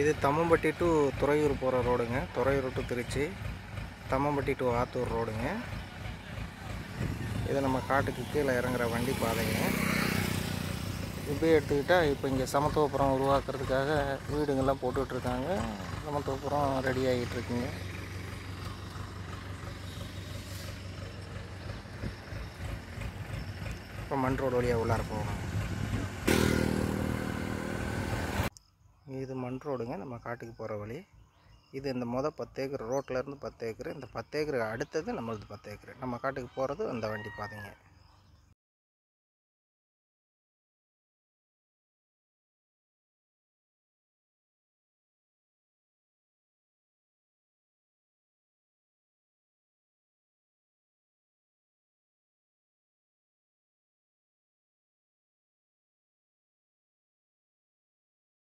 இது தம்மம்பட்டி டு துறையூர் போகிற ரோடுங்க. துறையூர் டு திருச்சி, தம்மம்பட்டி டு ஆத்தூர் ரோடுங்க. இது நம்ம காட்டுக்கு கீழே இறங்குற வண்டி பாதைங்க. இப்படியே எடுத்துக்கிட்டால் இப்போ இங்கே சமத்துவபுரம் உருவாக்குறதுக்காக வீடுங்கள்லாம் போட்டுட்ருக்காங்க. சமத்துவபுரம் ரெடி ஆகிட்டுருக்குங்க. இப்போ மண் ரோடு வழியாக உள்ளார போகணும். இது மண் ரோடுங்க, நம்ம காட்டுக்கு போகிற வழி. இது இந்த 10 ஏக்கர் ரோட்லேருந்து 10 ஏக்கரு. இந்த 10 ஏக்கருக்கு அடுத்தது நம்மளது 10 ஏக்கரு. நம்ம காட்டுக்கு போகிறது அந்த வண்டி பாதைங்க.